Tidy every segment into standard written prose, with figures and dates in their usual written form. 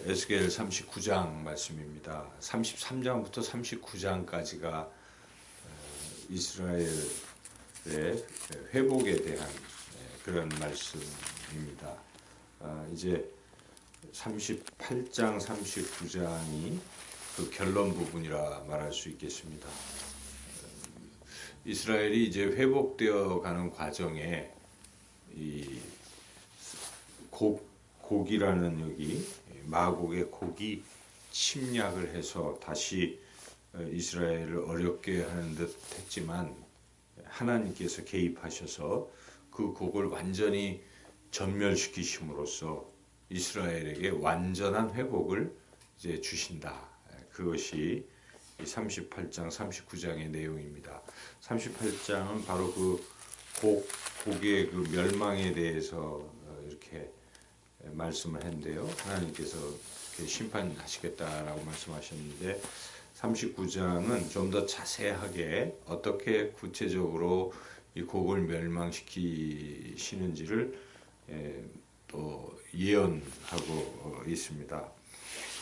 에스겔 39장 말씀입니다. 33장부터 39장까지가 이스라엘의 회복에 대한 그런 말씀입니다. 이제 38장, 39장이 그 결론 부분이라 말할 수 있겠습니다. 이스라엘이 이제 회복되어 가는 과정에 이 곡이라는 여기 마곡의 곡이 침략을 해서 다시 이스라엘을 어렵게 하는 듯 했지만 하나님께서 개입하셔서 그 곡을 완전히 전멸시키심으로써 이스라엘에게 완전한 회복을 이제 주신다. 그것이 38장, 39장의 내용입니다. 38장은 바로 그 곡의 그 멸망에 대해서 이렇게 말씀을 했는데요. 하나님께서 심판하시겠다라고 말씀하셨는데 39장은 좀 더 자세하게 어떻게 구체적으로 이 곡을 멸망시키시는지를 또 예언하고 있습니다.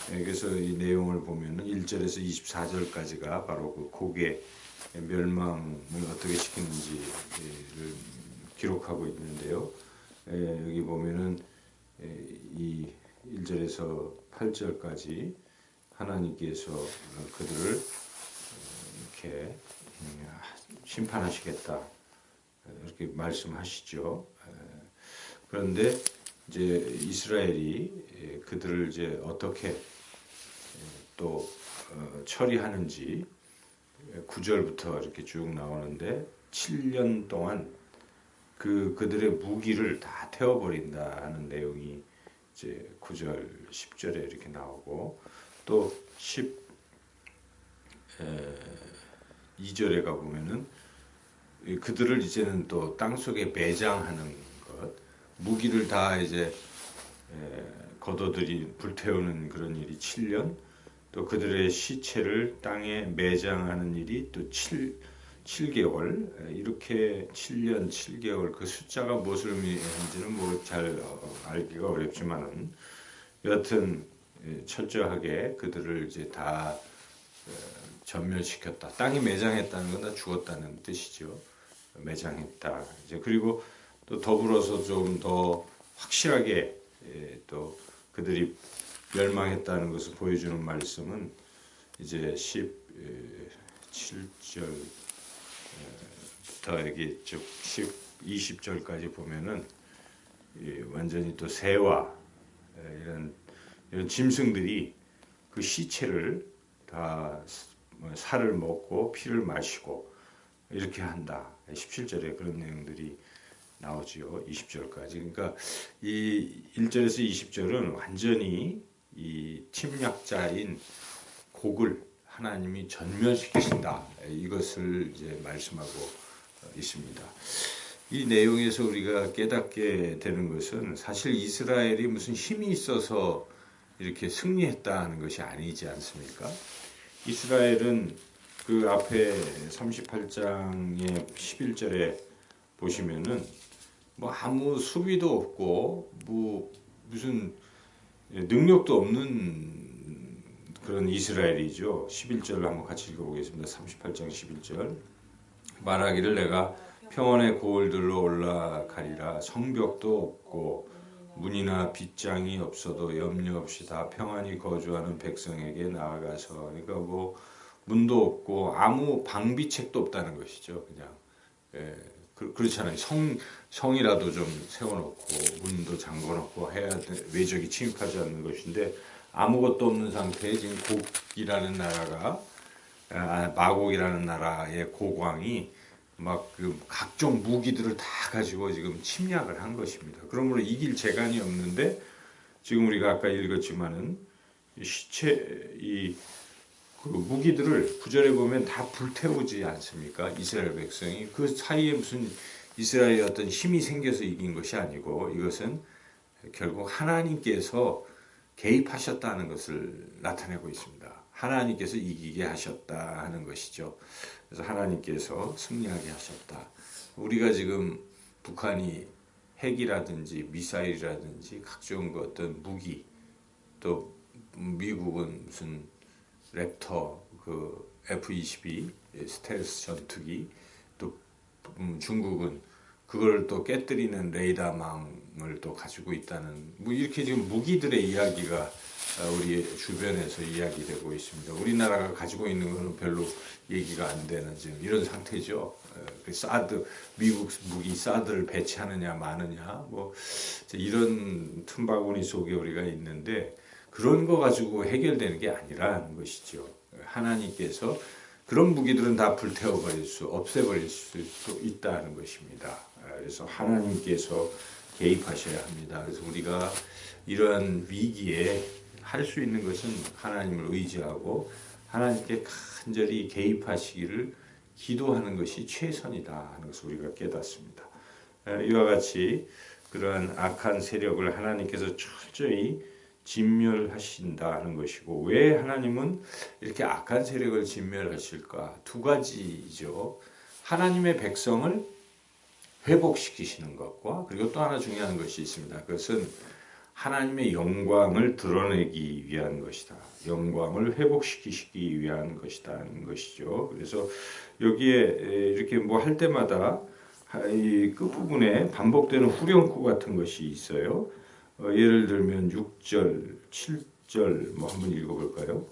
그래서 이 내용을 보면은 1절에서 24절까지가 바로 그 곡의 멸망을 어떻게 시키는지를 기록하고 있는데요. 여기 보면은 이 1절에서 8절까지 하나님께서 그들을 이렇게 심판하시겠다 이렇게 말씀하시죠. 그런데 이제 이스라엘이 그들을 이제 어떻게 또 처리하는지 9절부터 이렇게 쭉 나오는데 7년 동안 그들의 무기를 다 태워버린다 하는 내용이 이제 9절, 10절에 이렇게 나오고 또 12절에 가보면은 그들을 이제는 또 땅속에 매장하는 것, 무기를 다 이제 걷어들이 불태우는 그런 일이 7년, 또 그들의 시체를 땅에 매장하는 일이 또 7개월, 이렇게 7년 7개월 그 숫자가 무엇을 의미하는지는 뭐 잘 알기가 어렵지만은 여하튼 철저하게 그들을 이제 다 전멸시켰다. 땅에 매장했다는 건 다 죽었다는 뜻이죠. 매장했다. 이제 그리고 또 더불어서 좀 더 확실하게 또 그들이 멸망했다는 것을 보여주는 말씀은 이제 17절부터 여기 쭉 20절까지 보면은 완전히 또 새와 이런 짐승들이 그 시체를 다 살을 먹고 피를 마시고 이렇게 한다. 17절에 그런 내용들이 나오지요. 20절까지. 그러니까 이 1절에서 20절은 완전히 이 침략자인 곡을 하나님이 전멸시키신다. 이것을 이제 말씀하고 있습니다. 이 내용에서 우리가 깨닫게 되는 것은 사실 이스라엘이 무슨 힘이 있어서 이렇게 승리했다는 것이 아니지 않습니까? 이스라엘은 그 앞에 38장의 11절에 보시면은 뭐 아무 수비도 없고 뭐 무슨 능력도 없는 그런 이스라엘이죠. 11절을 한번 같이 읽어보겠습니다. 38장 11절. 말하기를 내가 평원의 고을들로 올라가리라. 성벽도 없고 문이나 빗장이 없어도 염려 없이 다 평안히 거주하는 백성에게 나아가서, 그러니까 뭐 문도 없고 아무 방비책도 없다는 것이죠. 그냥 그렇잖아요. 성이라도 좀 세워놓고 문도 잠궈놓고 해야 외적이 침입하지 않는 것인데 아무것도 없는 상태에 지금 곡이라는 나라가 마곡이라는 나라의 고광이 막 그 각종 무기들을 다 가지고 지금 침략을 한 것입니다. 그러므로 이길 재간이 없는데 지금 우리가 아까 읽었지만은 그 무기들을 9절에 보면 다 불태우지 않습니까? 이스라엘 백성이 그 사이에 무슨 이스라엘의 어떤 힘이 생겨서 이긴 것이 아니고 이것은 결국 하나님께서 개입하셨다는 것을 나타내고 있습니다. 하나님께서 이기게 하셨다 하는 것이죠. 그래서 하나님께서 승리하게 하셨다. 우리가 지금 북한이 핵이라든지 미사일이라든지 각종 그 어떤 무기 또 미국은 무슨 랩터 그 F-22 스텔스 전투기, 또 중국은 그걸 또 깨뜨리는 레이더망을 또 가지고 있다는, 뭐 이렇게 지금 무기들의 이야기가 우리 주변에서 이야기되고 있습니다. 우리나라가 가지고 있는 것은 별로 얘기가 안 되는 지금 이런 상태죠. 사드, 미국 무기 사드를 배치하느냐 마느냐, 뭐 이런 틈바구니 속에 우리가 있는데, 그런 거 가지고 해결되는 게 아니라는 것이죠. 하나님께서 그런 무기들은 다 불태워버릴 수, 없애버릴 수 있다는 것입니다. 그래서 하나님께서 개입하셔야 합니다. 그래서 우리가 이러한 위기에 할 수 있는 것은 하나님을 의지하고 하나님께 간절히 개입하시기를 기도하는 것이 최선이다 하는 것을 우리가 깨닫습니다. 이와 같이 그러한 악한 세력을 하나님께서 철저히 진멸하신다 하는 것이고, 왜 하나님은 이렇게 악한 세력을 진멸하실까? 두 가지죠. 하나님의 백성을 회복시키시는 것과, 그리고 또 하나 중요한 것이 있습니다. 그것은 하나님의 영광을 드러내기 위한 것이다. 영광을 회복시키시기 위한 것이다는 것이죠. 그래서 여기에 이렇게 뭐 할 때마다 이 끝부분에 반복되는 후렴구 같은 것이 있어요. 예를 들면 6절, 7절 뭐 한번 읽어볼까요?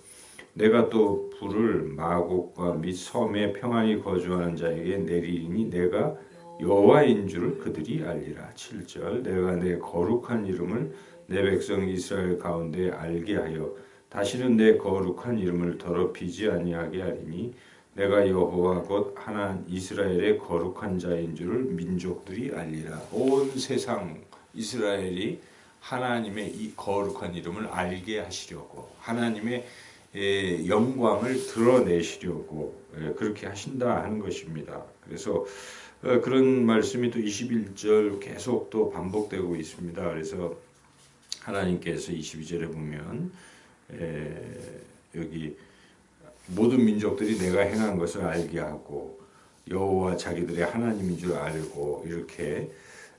내가 또 불을 마곡과 및 섬에 평안히 거주하는 자에게 내리니 내가 여호와인 줄 그들이 알리라. 7절 내가 내 거룩한 이름을 내 백성 이스라엘 가운데 알게 하여 다시는 내 거룩한 이름을 더럽히지 아니하게 하리니 내가 여호와 곧 하나님 이스라엘의 거룩한 자인 줄을 민족들이 알리라. 온 세상 이스라엘이 하나님의 이 거룩한 이름을 알게 하시려고, 하나님의 영광을 드러내시려고 그렇게 하신다 하는 것입니다. 그래서 그런 말씀이 또 21절 계속 또 반복되고 있습니다. 그래서 하나님께서 22절에 보면 여기 모든 민족들이 내가 행한 것을 알게 하고 여호와 자기들의 하나님인 줄 알고 이렇게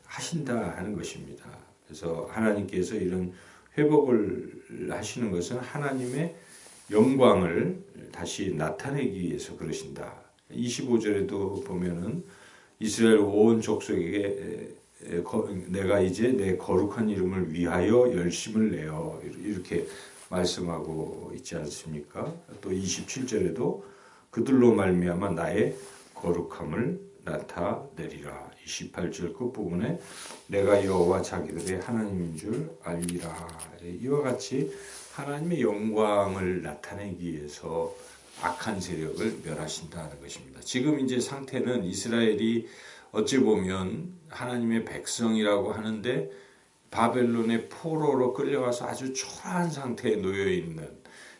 하신다 하는 것입니다. 그래서 하나님께서 이런 회복을 하시는 것은 하나님의 영광을 다시 나타내기 위해서 그러신다. 25절에도 보면은 이스라엘 온 족속에게 내가 이제 내 거룩한 이름을 위하여 열심을 내어 이렇게 말씀하고 있지 않습니까? 또 27절에도 그들로 말미암아 나의 거룩함을 나타내리라. 28절 끝부분에 내가 여호와 자기들의 하나님인 줄 알리라. 이와 같이 하나님의 영광을 나타내기 위해서 악한 세력을 멸하신다는 것입니다. 지금 이제 상태는 이스라엘이 어찌 보면 하나님의 백성이라고 하는데 바벨론의 포로로 끌려가서 아주 초라한 상태에 놓여 있는,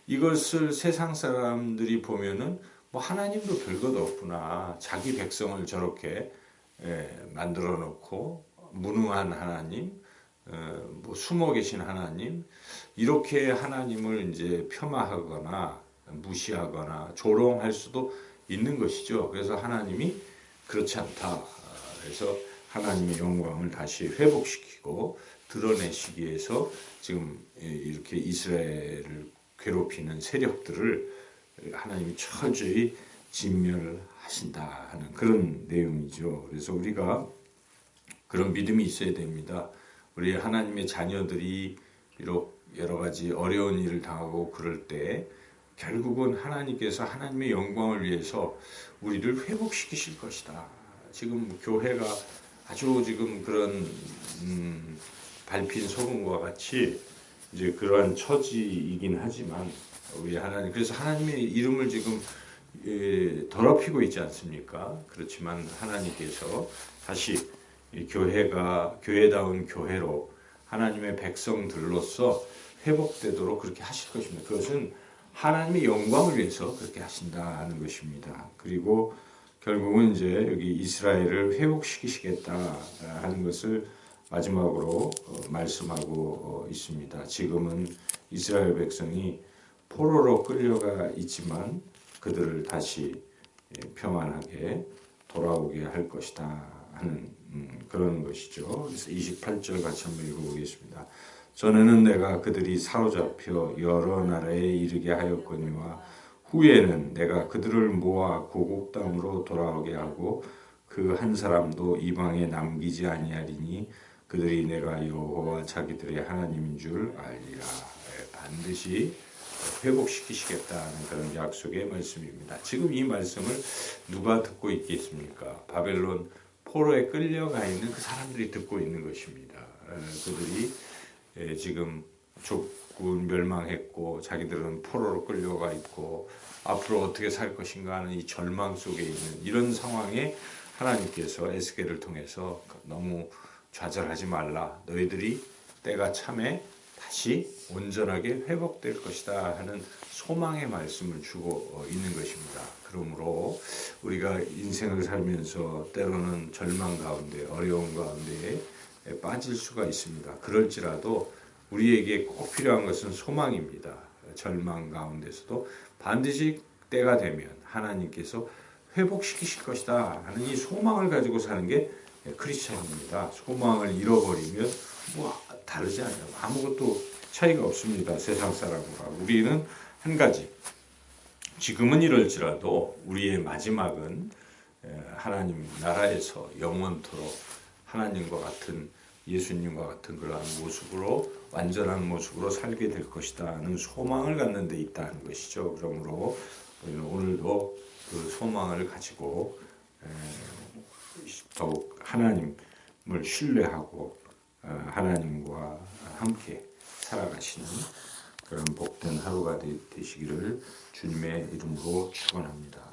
이것을 세상 사람들이 보면은 뭐 하나님도 별것 없구나, 자기 백성을 저렇게 만들어 놓고 무능한 하나님, 뭐 숨어 계신 하나님, 이렇게 하나님을 이제 폄하하거나 무시하거나 조롱할 수도 있는 것이죠. 그래서 하나님이 그렇지 않다. 그래서 하나님의 영광을 다시 회복시키고 드러내시기 위해서 지금 이렇게 이스라엘을 괴롭히는 세력들을 하나님이 철저히 진멸하신다 하는 그런 내용이죠. 그래서 우리가 그런 믿음이 있어야 됩니다. 우리 하나님의 자녀들이 비록 여러 가지 어려운 일을 당하고 그럴 때 결국은 하나님께서 하나님의 영광을 위해서 우리를 회복시키실 것이다. 지금 교회가 아주 지금 그런 밟힌 소금과 같이 이제 그러한 처지이긴 하지만 우리 하나님, 그래서 하나님의 이름을 지금 더럽히고 있지 않습니까? 그렇지만 하나님께서 다시 교회가 교회다운 교회로 하나님의 백성들로서 회복되도록 그렇게 하실 것입니다. 그것은 하나님의 영광을 위해서 그렇게 하신다는 것입니다. 그리고 결국은 이제 여기 이스라엘을 회복시키시겠다 하는 것을 마지막으로 말씀하고 있습니다. 지금은 이스라엘 백성이 포로로 끌려가 있지만 그들을 다시 평안하게 돌아오게 할 것이다 하는 그런 것이죠. 그래서 28절 같이 한번 읽어보겠습니다. 전에는 내가 그들이 사로잡혀 여러 나라에 이르게 하였거니와 후에는 내가 그들을 모아 고국 땅으로 돌아오게 하고 그 한 사람도 이방에 남기지 아니하리니 그들이 내가 여호와 자기들의 하나님인 줄 알리라. 반드시 회복시키시겠다는 그런 약속의 말씀입니다. 지금 이 말씀을 누가 듣고 있겠습니까? 바벨론 포로에 끌려가 있는 그 사람들이 듣고 있는 것입니다. 그들이 지금 족군 멸망했고 자기들은 포로로 끌려가 있고 앞으로 어떻게 살 것인가 하는 이 절망 속에 있는 이런 상황에 하나님께서 에스겔을 통해서 너무 좌절하지 말라. 너희들이 때가 참에 다시 온전하게 회복될 것이다 하는 소망의 말씀을 주고 있는 것입니다. 그러므로 우리가 인생을 살면서 때로는 절망 가운데 어려움 가운데 빠질 수가 있습니다. 그럴지라도 우리에게 꼭 필요한 것은 소망입니다. 절망 가운데서도 반드시 때가 되면 하나님께서 회복시키실 것이다 하는 이 소망을 가지고 사는 게 크리스찬입니다. 소망을 잃어버리면 뭐 다르지 않아요. 아무것도 차이가 없습니다. 세상 사람과. 우리는 한 가지. 지금은 이럴지라도 우리의 마지막은 하나님 나라에서 영원토록 하나님과 같은 예수님과 같은 그러한 모습으로 완전한 모습으로 살게 될 것이다 하는 소망을 갖는 데 있다는 것이죠. 그러므로 오늘도 그 소망을 가지고 더욱 하나님을 신뢰하고 하나님과 함께 살아가시는 그런 복된 하루가 되시기를 주님의 이름으로 축원합니다.